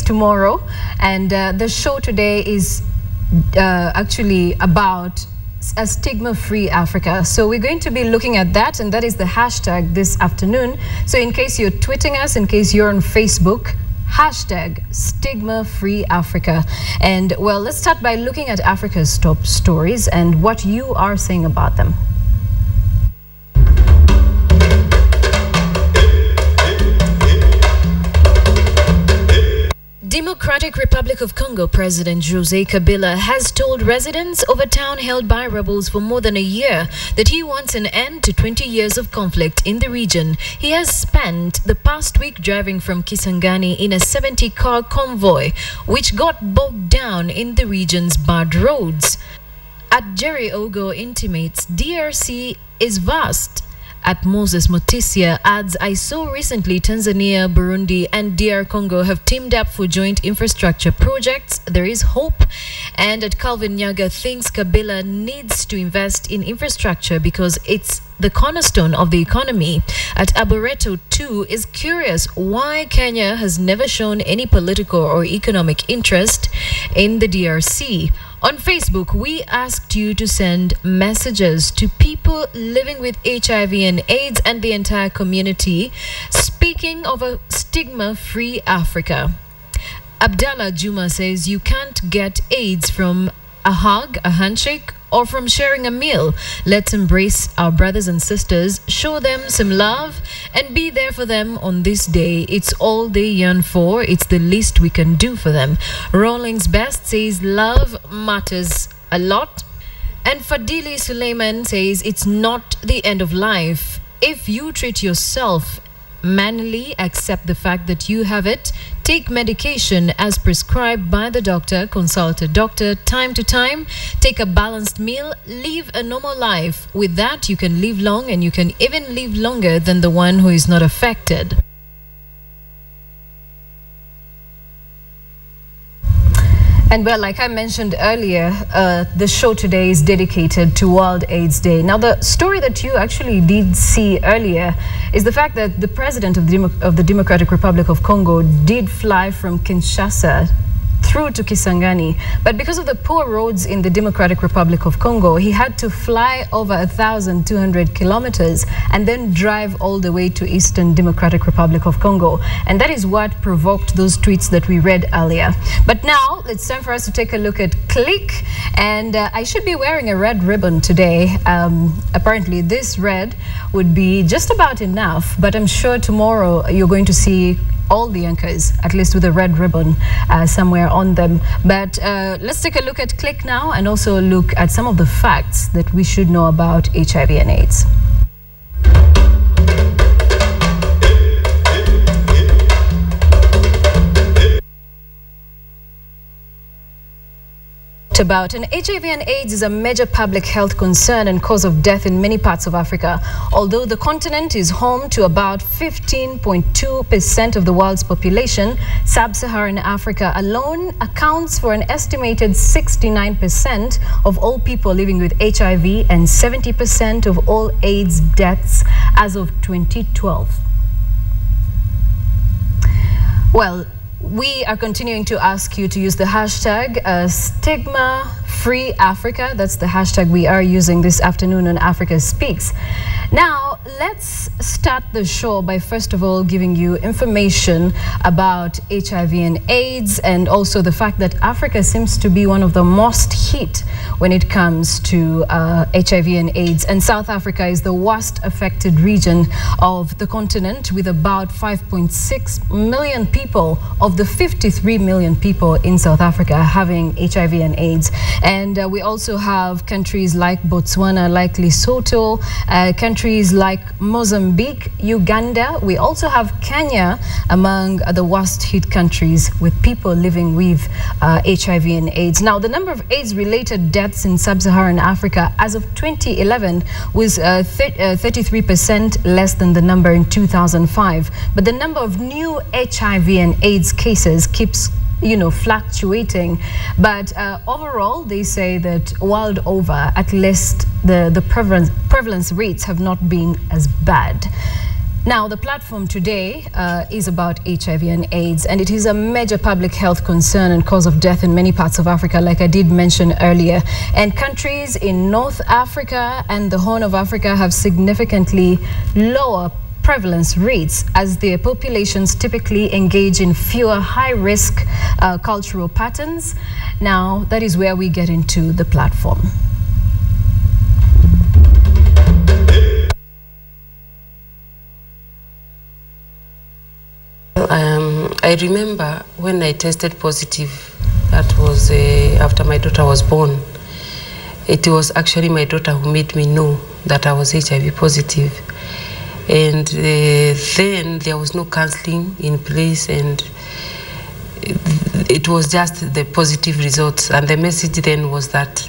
tomorrow, and the show today is actually about a stigma-free Africa. So we're going to be looking at that, and that is the hashtag this afternoon. So in case you're tweeting us, in case you're on Facebook, hashtag stigma-free Africa. And well, let's start by looking at Africa's top stories and what you are saying about them. Democratic Republic of Congo President José Kabila has told residents of a town held by rebels for more than a year that he wants an end to 20 years of conflict in the region. He has spent the past week driving from Kisangani in a 70-car convoy, which got bogged down in the region's bad roads. At Jerry Ogo intimates, DRC is vast. At Moses Motisia adds, I saw recently Tanzania, Burundi and DR Congo have teamed up for joint infrastructure projects. There is hope. And at Calvin Nyaga thinks Kabila needs to invest in infrastructure because it's the cornerstone of the economy. At Aboreto too is curious why Kenya has never shown any political or economic interest in the DRC. On Facebook, we asked you to send messages to people living with HIV and AIDS and the entire community, speaking of a stigma-free Africa. Abdallah Juma says you can't get AIDS from a hug, a handshake, or from sharing a meal. Let's embrace our brothers and sisters, show them some love, and be there for them on this day. It's all they yearn for. It's the least we can do for them. Rawlings Best says love matters a lot. And Fadili Suleiman says it's not the end of life. If you treat yourself manually, accept the fact that you have it, take medication as prescribed by the doctor, consult a doctor time to time, take a balanced meal, live a normal life. With that, you can live long, and you can even live longer than the one who is not affected. And well, like I mentioned earlier, the show today is dedicated to World AIDS Day. Now, the story that you actually did see earlier is the fact that the president of the Democratic Republic of Congo did fly from Kinshasa through to Kisangani, but because of the poor roads in the Democratic Republic of Congo, he had to fly over 1,200 kilometers and then drive all the way to Eastern Democratic Republic of Congo. And that is what provoked those tweets that we read earlier. But now it's time for us to take a look at Click, and I should be wearing a red ribbon today. Apparently this red would be just about enough, but I'm sure tomorrow you're going to see all the anchors, at least with a red ribbon somewhere on them. But let's take a look at Click now, and also look at some of the facts that we should know about HIV and AIDS. About and HIV and AIDS is a major public health concern and cause of death in many parts of Africa. Although the continent is home to about 15.2% of the world's population, sub-Saharan Africa alone accounts for an estimated 69% of all people living with HIV and 70% of all AIDS deaths as of 2012. Well, we are continuing to ask you to use the hashtag stigma-free Africa. That's the hashtag we are using this afternoon on Africa Speaks. Now, let's start the show by first of all giving you information about HIV and AIDS, and also the fact that Africa seems to be one of the most hit when it comes to HIV and AIDS. And South Africa is the worst affected region of the continent, with about 5.6 million people of the 53 million people in South Africa having HIV and AIDS. And we also have countries like Botswana, like Lesotho, countries like Mozambique, Uganda. We also have Kenya among the worst hit countries with people living with HIV and AIDS. Now, the number of AIDS-related deaths in sub-Saharan Africa as of 2011 was 33% less than the number in 2005. But the number of new HIV and AIDS cases keeps fluctuating. But overall, they say that world over, at least the prevalence rates have not been as bad. Now, the platform today is about HIV and AIDS, and it is a major public health concern and cause of death in many parts of Africa, like I did mention earlier. And countries in North Africa and the Horn of Africa have significantly lower prevalence rates as their populations typically engage in fewer high-risk cultural patterns. Now, that is where we get into the platform. I remember when I tested positive, that was after my daughter was born. It was actually my daughter who made me know that I was HIV positive. And then there was no counseling in place, and it was just the positive results. And the message then was that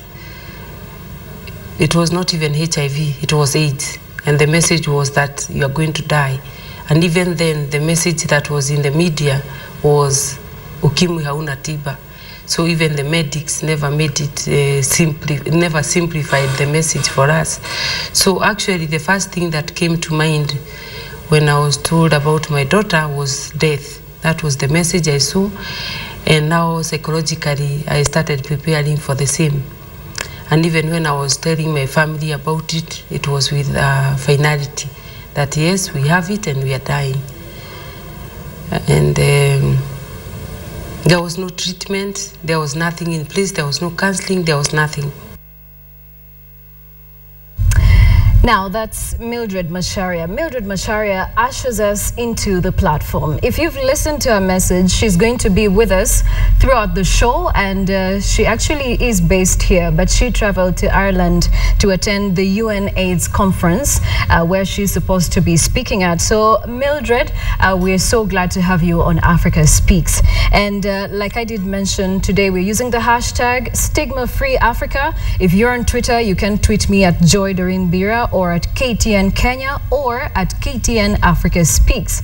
it was not even HIV, it was AIDS. And the message was that you are going to die. And even then, the message that was in the media was ukimwi hauna tiba. So even the medics never made it never simplified the message for us. So actually, the first thing that came to mind when I was told about my daughter was death. That was the message I saw. And now psychologically, I started preparing for the same. And even when I was telling my family about it, it was with finality. That yes, we have it and we are dying. And there was no treatment, there was nothing in place, there was no counseling, there was nothing. Now, that's Mildred Macharia. Mildred Macharia ushers us into the platform. If you've listened to her message, she's going to be with us throughout the show, and she actually is based here, but she traveled to Ireland to attend the UN AIDS conference, where she's supposed to be speaking at. So, Mildred, we're so glad to have you on Africa Speaks. And like I did mention, today we're using the hashtag #StigmaFreeAfrica. If you're on Twitter, you can tweet me at Joy Doreen Bira, or at KTN Kenya, or at KTN Africa Speaks.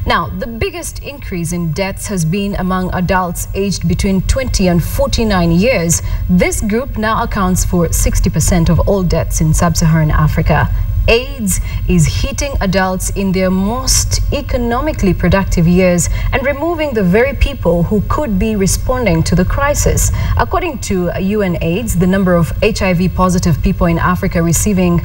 Now, the biggest increase in deaths has been among adults aged between 20 and 49 years. This group now accounts for 60% of all deaths in sub-Saharan Africa. AIDS is hitting adults in their most economically productive years and removing the very people who could be responding to the crisis. According to UN AIDS, the number of HIV positive people in Africa receiving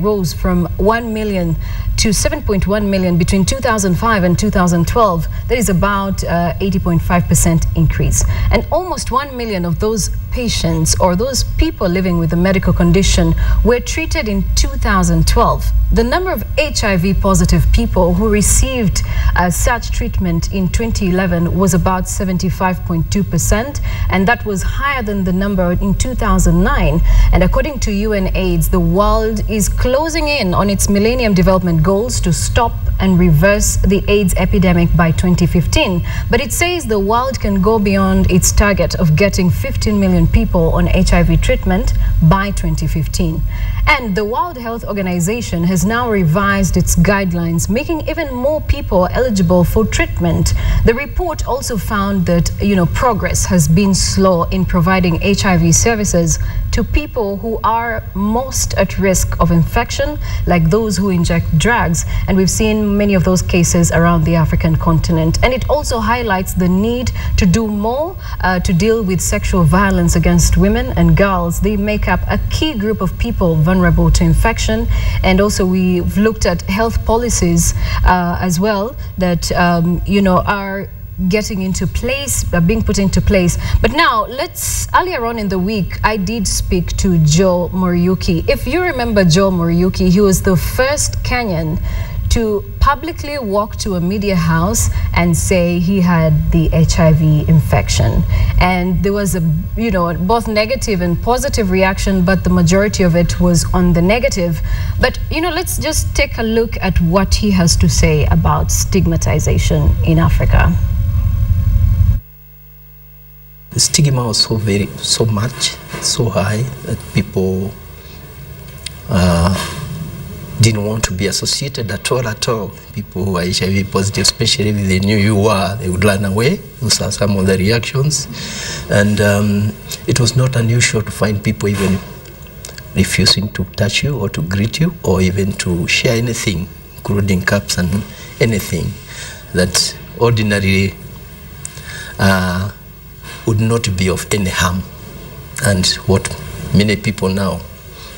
rose from 1 million to 7.1 million between 2005 and 2012. That is about 80.5% increase. And almost 1 million of those patients, or those people living with a medical condition, were treated in 2012. The number of HIV positive people who received such treatment in 2011 was about 75.2%, and that was higher than the number in 2009. And according to UN AIDS, the world is closing in on its Millennium Development Goals to stop and reverse the AIDS epidemic by 2015. But it says the world can go beyond its target of getting 15 million people on HIV treatment by 2015. And the World Health Organization has now revised its guidelines, making even more people eligible for treatment. The report also found that, progress has been slow in providing HIV services to people who are most at risk of infection, like those who inject drugs. And we've seen many of those cases around the African continent. And it also highlights the need to do more to deal with sexual violence against women and girls. They make up a key group of people vulnerable to infection. And also we've looked at health policies as well that, are getting into place, being put into place. But now, earlier on in the week, I did speak to Joe Muriuki. If you remember Joe Muriuki, he was the first Kenyan to publicly walk to a media house and say he had the HIV infection. And there was both negative and positive reaction, but the majority of it was on the negative. But, let's just take a look at what he has to say about stigmatization in Africa. The stigma was so high that people didn't want to be associated at all. People who are HIV positive, especially if they knew you were, they would run away. Those are some of the reactions. And it was not unusual to find people even refusing to touch you or to greet you or even to share anything, including cups and anything that ordinarily would not be of any harm, and what many people now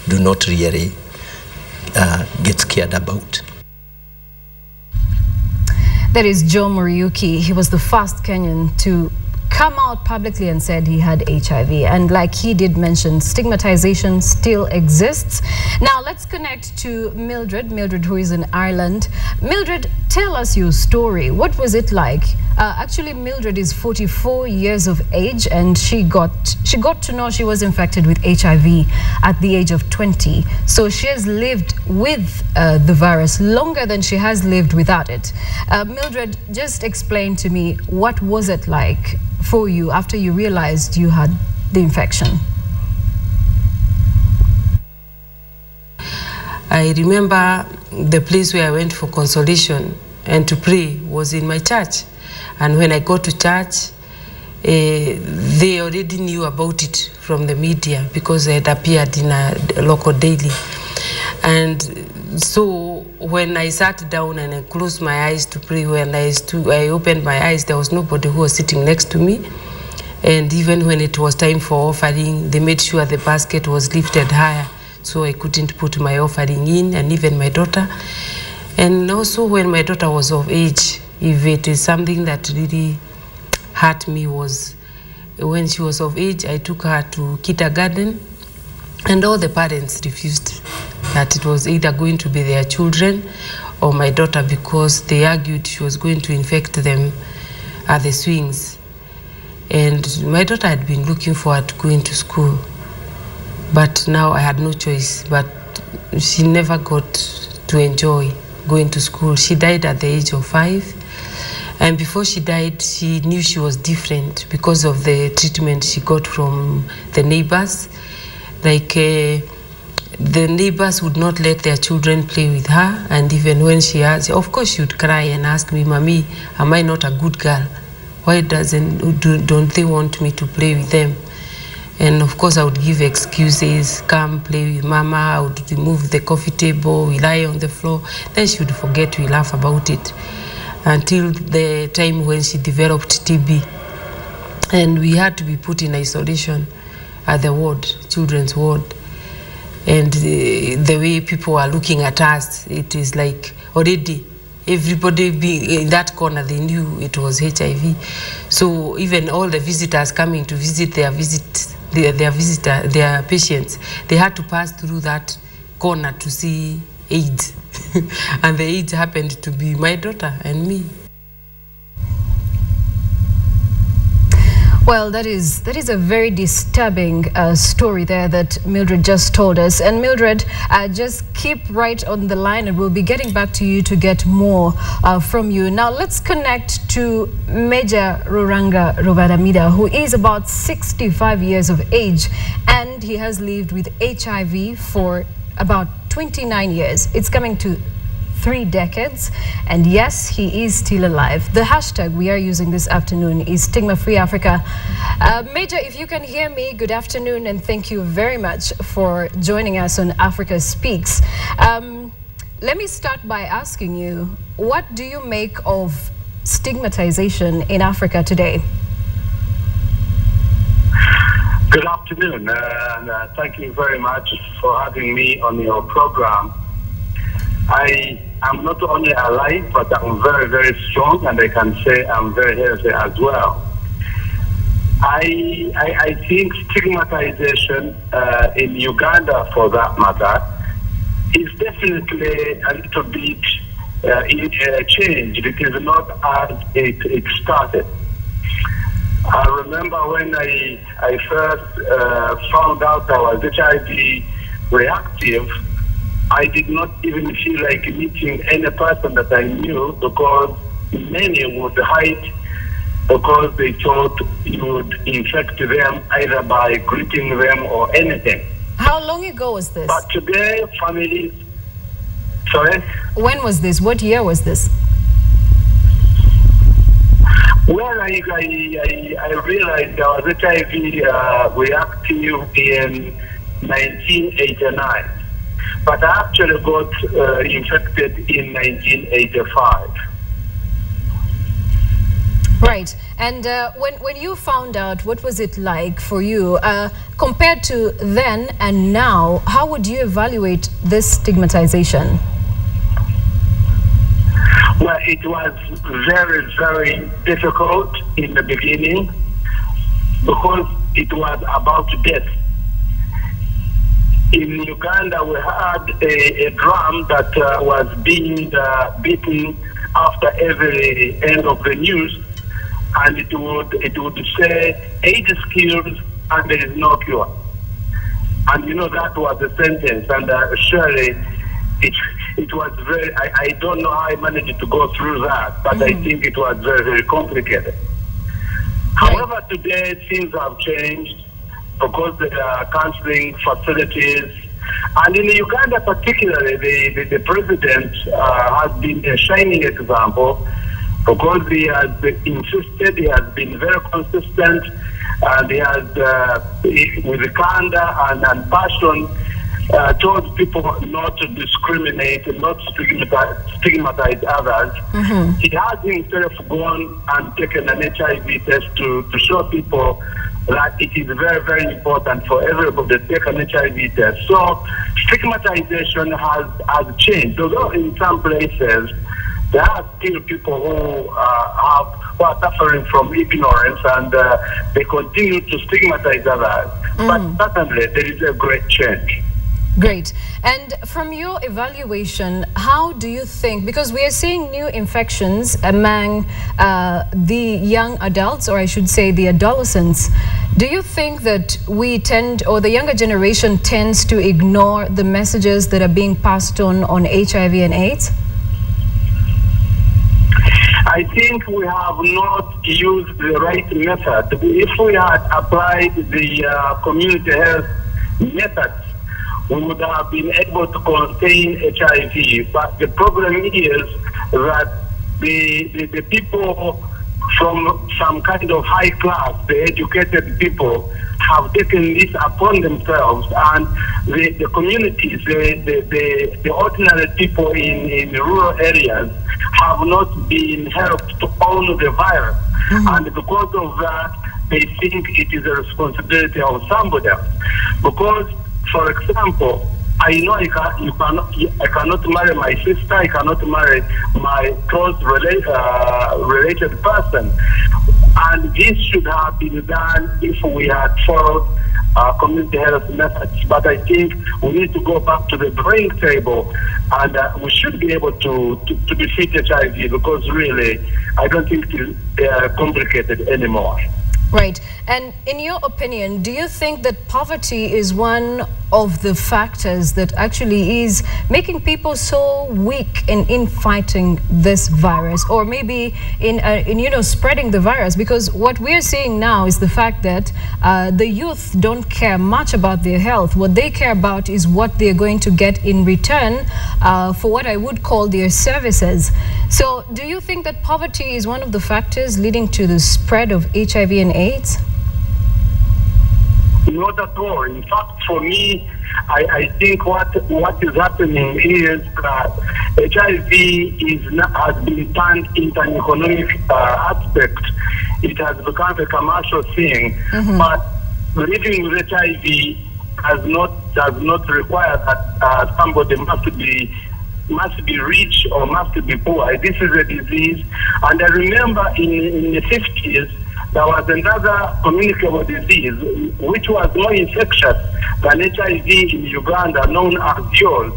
do not really get scared about. That is Joe Muriuki. He was the first Kenyan to come out publicly and said he had HIV. And like he did mention, stigmatization still exists. Now let's connect to Mildred, who is in Ireland. Mildred, tell us your story. What was it like? Actually, Mildred is 44 years of age, and she got to know she was infected with HIV at the age of 20. So she has lived with the virus longer than she has lived without it. Mildred, just explain to me, what was it like for you after you realized you had the infection? I remember the place where I went for consolation and to pray was in my church. And when I got to church, they already knew about it from the media because it appeared in a local daily. And so when I sat down and I closed my eyes to pray, when I opened my eyes, there was nobody who was sitting next to me. And even when it was time for offering, they made sure the basket was lifted higher so I couldn't put my offering in, and even my daughter. And also when my daughter was of age, if it is something that really hurt me was when she was of age, I took her to kindergarten, and all the parents refused that it was either going to be their children or my daughter, because they argued she was going to infect them at the swings. And my daughter had been looking forward to going to school, but now I had no choice. But she never got to enjoy going to school. She died at the age of 5. And before she died, she knew she was different because of the treatment she got from the neighbors. Like the neighbors would not let their children play with her. And even when she asked, of course she would cry and ask me, "Mommy, am I not a good girl? Why don't they want me to play with them?" And of course I would give excuses, come play with Mama, I would remove the coffee table, we lie on the floor. Then she would forget, we laugh about it. Until the time when she developed TB. And we had to be put in isolation at the ward, children's ward. And the way people are looking at us, it is like already everybody being in that corner, they knew it was HIV. So even all the visitors coming to visit their patients, they had to pass through that corner to see AIDS. And the AIDS happened to be my daughter and me. Well, that is a very disturbing story there that Mildred just told us. And Mildred, just keep right on the line, and we'll be getting back to you to get more from you. Now let's connect to Major Ruranga Rubaramira, who is about 65 years of age, and he has lived with HIV for about 29 years. It's coming to 3 decades, and yes, he is still alive. The hashtag we are using this afternoon is Stigma Free Africa. Major, if you can hear me, good afternoon, and thank you very much for joining us on Africa Speaks. Let me start by asking you, what do you make of stigmatization in Africa today? Good afternoon, and thank you very much for having me on your program. I am not only alive, but I'm very, very strong, and I can say I'm very healthy as well. I think stigmatization in Uganda, for that matter, is definitely a little bit changed. It is not as it started. I remember when I first found out I was HIV reactive, I did not even feel like meeting any person that I knew, because many would hide because they thought you would infect them either by greeting them or anything. How long ago was this? But today, families... Sorry? When was this? What year was this? Well, I realized I was HIV reactive in 1989. But I actually got infected in 1985. Right. And when you found out, what was it like for you? Compared to then and now, how would you evaluate this stigmatization? Well, it was very, very difficult in the beginning because it was about death. In Uganda, we had a drum that was being beaten after every end of the news, and it would say AIDS kills and there is no cure. And you know, that was the sentence, and surely it was very, I don't know how I managed to go through that, but I think it was very, very complicated. However, today things have changed because there are counseling facilities. And in Uganda particularly, the president has been a shining example because he has insisted, he has been very consistent, and he has, with candor and passion, told people not to discriminate, not stigmatize others. He has himself gone and taken an HIV test to show people that it is very, very important for everybody to take an HIV test. So stigmatization has changed. Although in some places there are still people who are suffering from ignorance, and they continue to stigmatize others. But certainly there is a great change. Great. And from your evaluation, how do you think, because we are seeing new infections among the young adults, or I should say the adolescents, do you think that we tend, or the younger generation tends to ignore the messages that are being passed on HIV and AIDS? I think we have not used the right method. If we had applied the community health methods, we would have been able to contain HIV. But the problem is that the people from some kind of high class, the educated people, have taken this upon themselves, and the communities, the ordinary people in rural areas have not been helped to own the virus. And because of that, they think it is a responsibility of somebody else. Because, for example, I know I cannot marry my sister, I cannot marry my close related person. And this should have been done if we had followed community health methods. But I think we need to go back to the drawing table, and we should be able to defeat HIV, because really, I don't think it's complicated anymore. Right. And in your opinion, do you think that poverty is one of the factors that actually is making people so weak in fighting this virus, or maybe in spreading the virus? Because what we're seeing now is the fact that the youth don't care much about their health. What they care about is what they're going to get in return for what I would call their services. So do you think that poverty is one of the factors leading to the spread of HIV and AIDS? Not at all. In fact, for me, I think what is happening is that HIV has been turned into an economic aspect. It has become a commercial thing. But living with HIV does not require that somebody must be rich or must be poor. This is a disease. And I remember in the 50s, there was another communicable disease which was more infectious than HIV in Uganda, known as yours.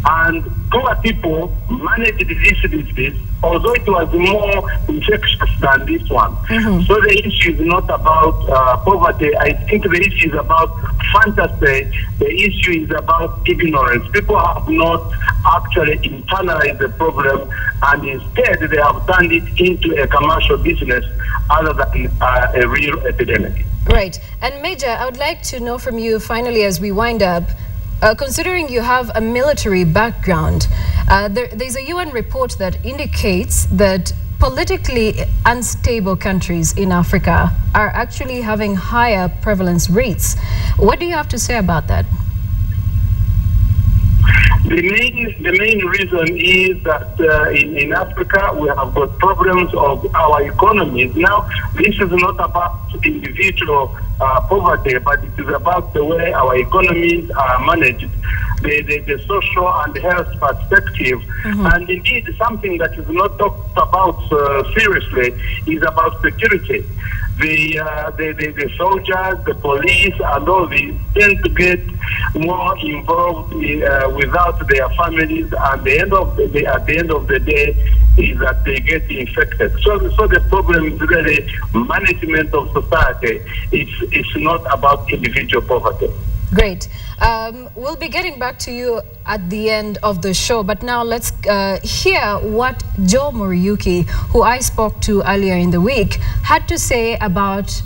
And poor people managed this disease, although it was more infectious than this one. So the issue is not about poverty. I think the issue is about fantasy. The issue is about ignorance. People have not actually internalized the problem, and instead they have turned it into a commercial business other than a real epidemic. Right. And Major, I would like to know from you finally as we wind up, considering you have a military background, there's a UN report that indicates that politically unstable countries in Africa are actually having higher prevalence rates. What do you have to say about that? The main reason is that in Africa we have got problems of our economies. Now, this is not about individual poverty, but it is about the way our economies are managed, the social and health perspective. And indeed, something that is not talked about seriously is about security. The soldiers, the police, and all these tend to get more involved without their families, and at the end of the day is that they get infected. So the problem is really management of society. It's not about individual poverty. Great. We'll be getting back to you at the end of the show, but now let's hear what Joe Muriuki, who I spoke to earlier in the week, had to say about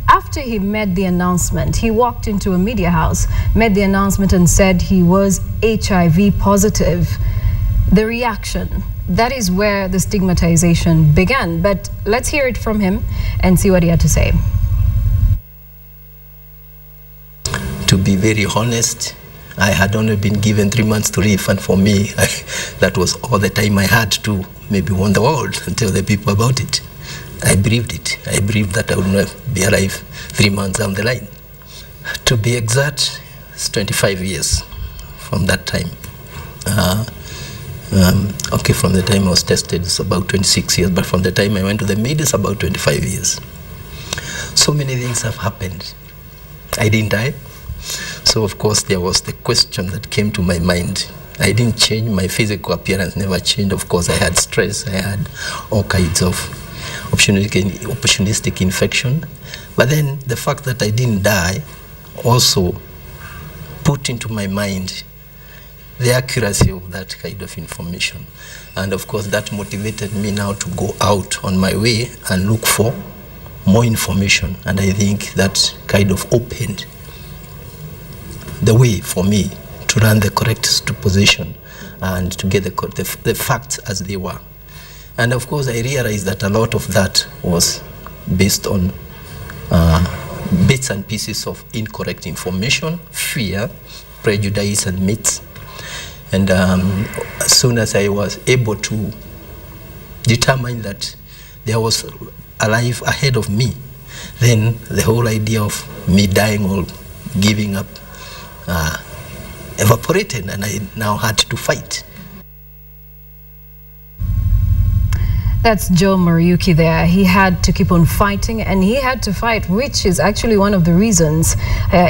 after he made the announcement. He walked into a media house, made the announcement and said he was HIV positive. The reaction, that is where the stigmatization began. But let's hear it from him and see what he had to say. To be very honest, I had only been given 3 months to live, and for me, that was all the time I had to maybe warn the world and tell the people about it. I believed it. I believed that I would not be alive 3 months down the line. To be exact, it's 25 years from that time. Okay, from the time I was tested, it's about 26 years, but from the time I went to the media, it's about 25 years. So many things have happened. I didn't die. So, of course, there was the question that came to my mind. I didn't change. My physical appearance never changed. Of course, I had stress. I had all kinds of opportunistic infection. But then the fact that I didn't die also put into my mind the accuracy of that kind of information. And, of course, that motivated me now to go out on my way and look for more information. And I think that kind of opened the way for me to run the correct position and to get the facts as they were. And of course, I realized that a lot of that was based on bits and pieces of incorrect information, fear, prejudice, and myths. And as soon as I was able to determine that there was a life ahead of me, then the whole idea of me dying or giving up evaporated, and I now had to fight. That's Joe Muriuki there. He had to keep on fighting, and he had to fight, which is actually one of the reasons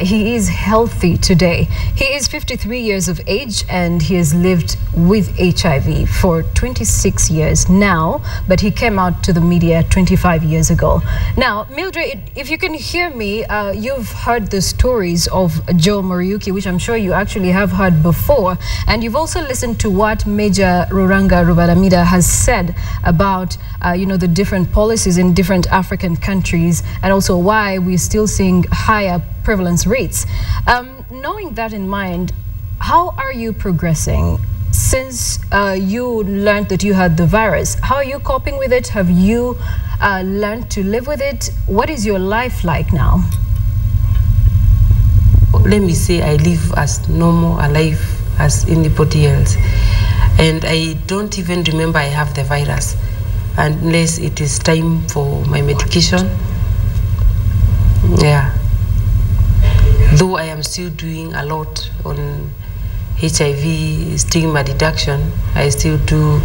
he is healthy today. He is 53 years of age, and he has lived with HIV for 26 years now, but he came out to the media 25 years ago. Now, Mildred, if you can hear me, you've heard the stories of Joe Muriuki, which I'm sure you actually have heard before, and you've also listened to what Major Ruranga Rubaramira has said about the different policies in different African countries, and also why we're still seeing higher prevalence rates. Knowing that in mind, how are you progressing since you learned that you had the virus? How are you coping with it? Have you learned to live with it? What is your life like now? Let me say I live as normal, alive as anybody else. And I don't even remember I have the virus unless it is time for my medication. Yeah. Though I am still doing a lot on HIV stigma reduction, I still do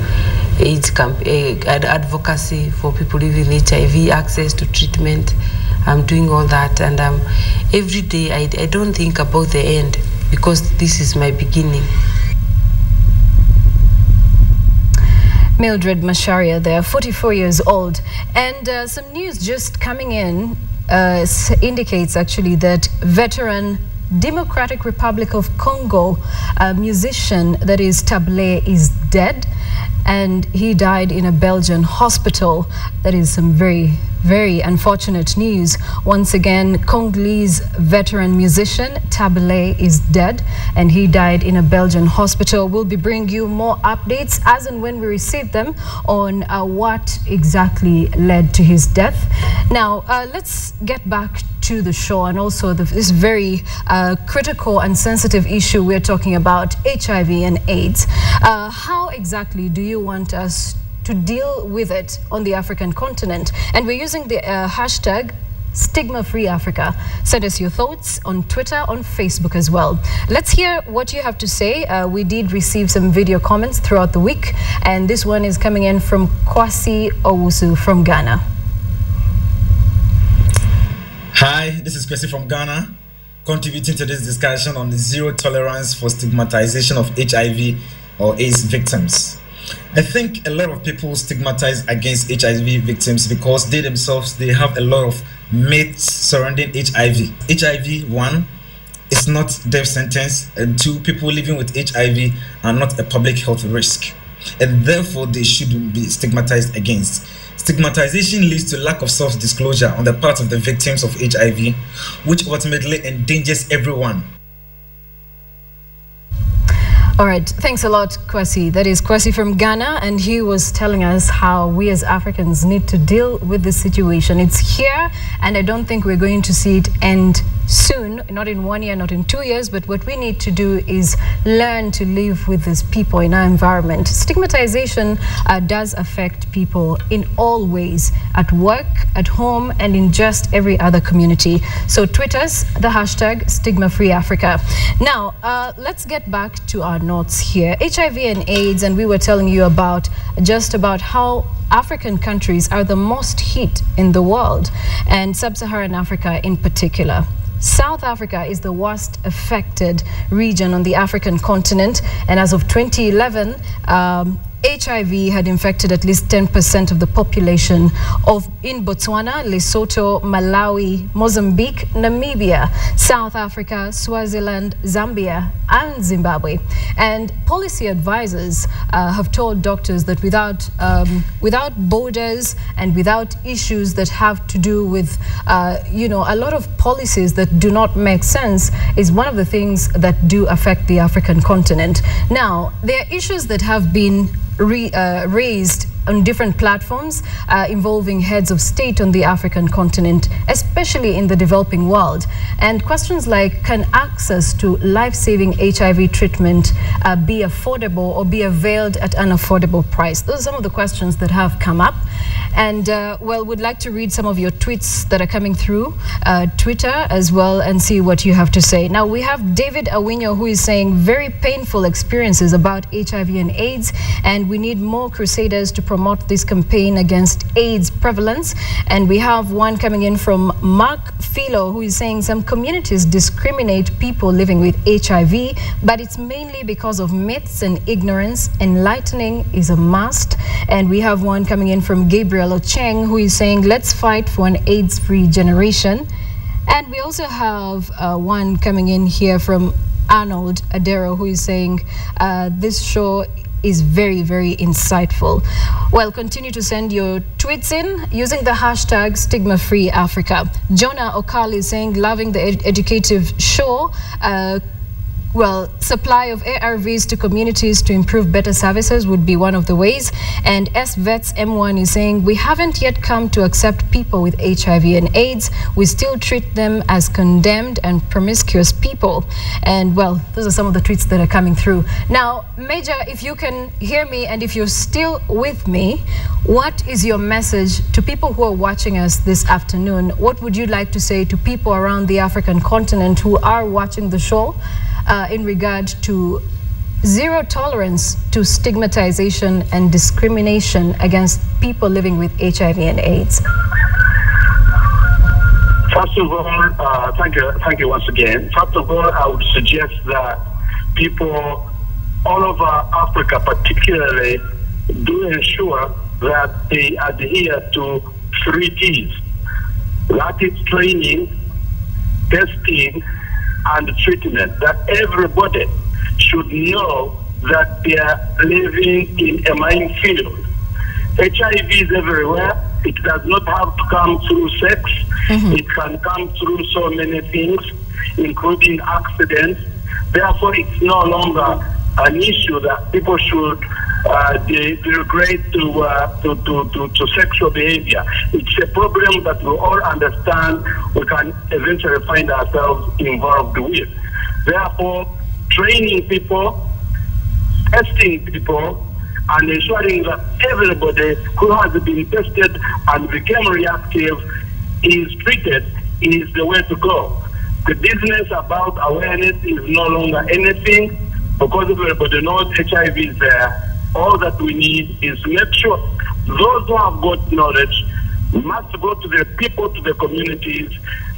AIDS advocacy for people living with HIV, access to treatment. I'm doing all that, and every day I don't think about the end, because this is my beginning. Mildred Macharia there, 44 years old. And some news just coming in indicates actually that veteran Democratic Republic of Congo musician, that is Tabu Ley, is dead, and he died in a Belgian hospital. That is some very, very unfortunate news. Once again, Congolese veteran musician Tabu Ley is dead, and he died in a Belgian hospital. We'll be bringing you more updates as and when we receive them on what exactly led to his death. Now, let's get back to the show, and also this very critical and sensitive issue we're talking about, HIV and AIDS. How exactly do you want us to deal with it on the African continent? And we're using the hashtag Stigma-Free Africa. Send us your thoughts on Twitter, on Facebook as well. Let's hear what you have to say. We did receive some video comments throughout the week, and this one is coming in from Kwasi Owusu from Ghana. Hi, this is Kwesi from Ghana, contributing to this discussion on the zero tolerance for stigmatization of HIV or AIDS victims. I think a lot of people stigmatize against HIV victims because they themselves, they have a lot of myths surrounding HIV. HIV, one, is not death sentence, and two, people living with HIV are not a public health risk, and therefore they shouldn't be stigmatized against. Stigmatization leads to lack of self-disclosure on the part of the victims of HIV, which ultimately endangers everyone. All right, thanks a lot, Kwasi. That is Kwasi from Ghana, and he was telling us how we as Africans need to deal with this situation. It's here, and I don't think we're going to see it end soon, not in 1 year, not in 2 years, but what we need to do is learn to live with these people in our environment. Stigmatization does affect people in all ways, at work, at home, and in just every other community. So tweet us the hashtag Stigma-Free Africa. Now, let's get back to our notes here. HIV and AIDS, and we were telling you about how African countries are the most hit in the world, and sub-Saharan Africa in particular. South Africa is the worst affected region on the African continent, and as of 2011, HIV had infected at least 10% of the population in Botswana, Lesotho, Malawi, Mozambique, Namibia, South Africa, Swaziland, Zambia, and Zimbabwe. And policy advisors have told doctors that without borders and without issues that have to do with, a lot of policies that do not make sense is one of the things that do affect the African continent. Now, there are issues that have been raised on different platforms involving heads of state on the African continent, especially in the developing world. And questions like, can access to life-saving HIV treatment be affordable or be availed at an affordable price? Those are some of the questions that have come up. And well, we'd like to read some of your tweets that are coming through Twitter as well and see what you have to say. Now, we have David Awinyo, who is saying very painful experiences about HIV and AIDS, and we need more crusaders to promote this campaign against AIDS prevalence. And we have one coming in from Mark Philo, who is saying some communities discriminate people living with HIV, but it's mainly because of myths and ignorance. Enlightening is a must. And we have one coming in from Gabriel Ocheng, who is saying, let's fight for an AIDS-free generation. And we also have one coming in here from Arnold Adero, who is saying, this show is very, very insightful. Well, continue to send your tweets in using the hashtag Stigma-Free Africa. Jonah Okali is saying, loving the educative show. Well, supply of ARVs to communities to improve better services would be one of the ways. And S-Vets M1 is saying, we haven't yet come to accept people with HIV and AIDS. We still treat them as condemned and promiscuous people. And well, those are some of the tweets that are coming through. Now, Major, if you can hear me and if you're still with me, what is your message to people who are watching us this afternoon? What would you like to say to people around the African continent who are watching the show? In regard to zero tolerance to stigmatization and discrimination against people living with HIV and AIDS? First of all, thank you once again. First of all, I would suggest that people all over Africa particularly do ensure that they adhere to 3 T's. That is training, testing, and treatment, that everybody should know that they are living in a minefield. HIV is everywhere. It does not have to come through sex. It can come through so many things, including accidents. Therefore, it's no longer an issue that people should degrade to sexual behavior. It's a problem that we all understand we can eventually find ourselves involved with. Therefore, training people, testing people, and ensuring that everybody who has been tested and became reactive is treated is the way to go. The business about awareness is no longer anything, because everybody knows HIV is there. All that we need is to make sure those who have got knowledge must go to the people, to the communities,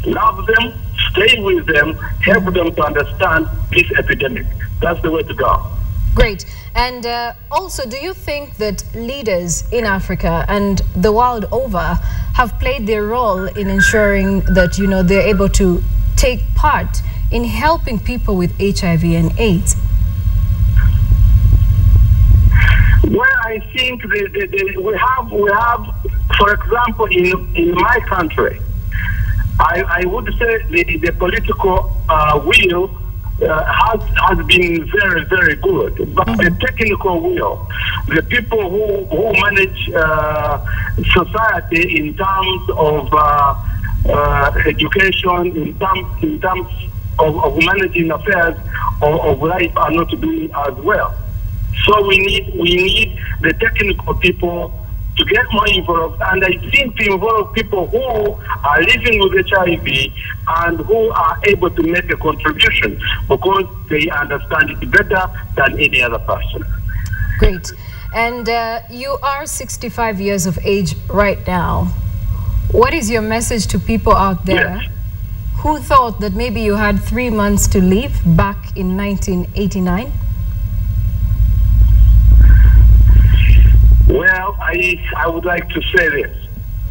love them, stay with them, help them to understand this epidemic. That's the way to go. Great. And also, do you think that leaders in Africa and the world over have played their role in ensuring that, you know, they're able to take part in helping people with HIV and AIDS? Well, I think we have, for example, in my country, I would say the political will has been very, very good. But the technical will, the people who manage society in terms of education, in terms of managing affairs of life are not doing as well. So we need the technical people to get more involved, and I think to involve people who are living with HIV and who are able to make a contribution because they understand it better than any other person. Great. And you are 65 years of age right now. What is your message to people out there who thought that maybe you had 3 months to live back in 1989? Well, I would like to say this.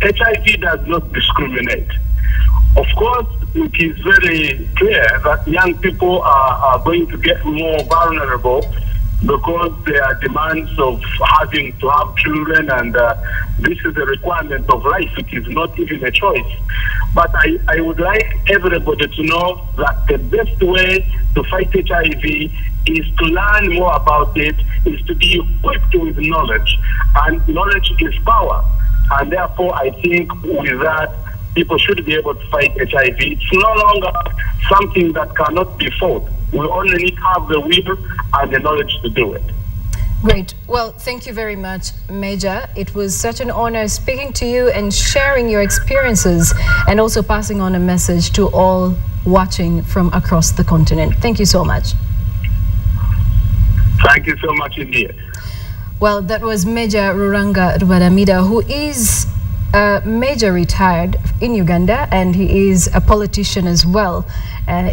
HIV does not discriminate. Of course, it is very clear that young people are going to get more vulnerable because there are demands of having to have children, and this is a requirement of life. It is not even a choice. But I would like everybody to know that the best way to fight HIV is to learn more about it, is to be equipped with knowledge. And knowledge is power. And therefore, I think with that, people should be able to fight HIV. It's no longer something that cannot be fought. We only need to have the will and the knowledge to do it. Great. Well, thank you very much, Major. It was such an honor speaking to you and sharing your experiences and also passing on a message to all watching from across the continent. Thank you so much. Thank you so much indeed. Well, that was Major Ruranga Rubaramira, who is Major retired in Uganda, and he is a politician as well.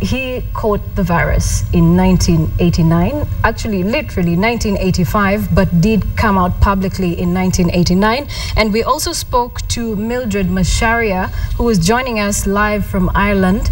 He caught the virus in 1989, actually literally 1985, but did come out publicly in 1989. And we also spoke to Mildred Macharia, who is joining us live from Ireland.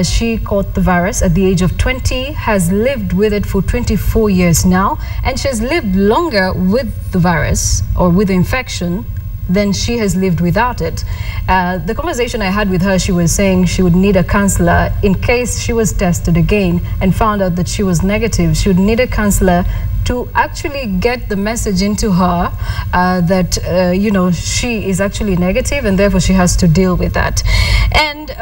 She caught the virus at the age of 20, has lived with it for 24 years now, and she has lived longer with the virus or with the infection than she has lived without it. The conversation I had with her, she was saying she would need a counselor in case she was tested again and found out that she was negative. She would need a counselor to actually get the message into her that, you know, she is actually negative and therefore she has to deal with that. And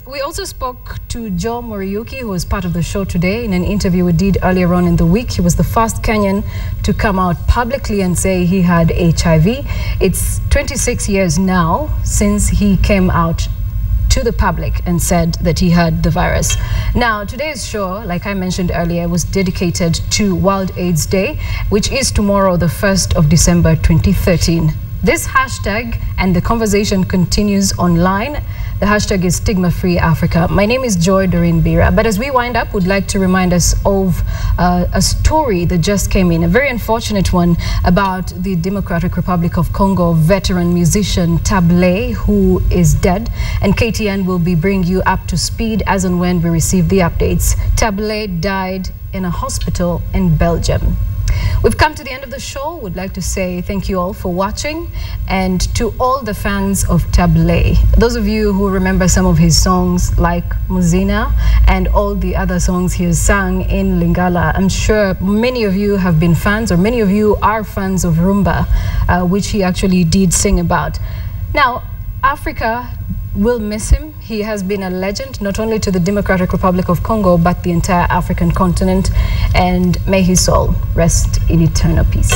we also spoke to Joe Muriuki, who was part of the show today in an interview we did earlier on in the week. He was the first Kenyan to come out publicly and say he had HIV. It's 26 years now since he came out to the public and said that he had the virus. Now, today's show, like I mentioned earlier, was dedicated to World AIDS Day, which is tomorrow, the 1st of December 2013. This hashtag and the conversation continues online. The hashtag is Stigma Free Africa. My name is Joy Doreen Bira. But as we wind up, we'd like to remind us of a story that just came in, a very unfortunate one, about the Democratic Republic of Congo veteran musician Tabu Ley, who is dead. And KTN will be bringing you up to speed as and when we receive the updates. Tabu Ley died in a hospital in Belgium. We've come to the end of the show. Would like to say thank you all for watching, and to all the fans of Tabu Ley. Those of you who remember some of his songs like Muzina and all the other songs he has sung in Lingala, I'm sure many of you have been fans, or many of you are fans of Rumba, which he actually did sing about. Now, Africa will miss him. He has been a legend, not only to the Democratic Republic of Congo, but the entire African continent. And may his soul rest in eternal peace.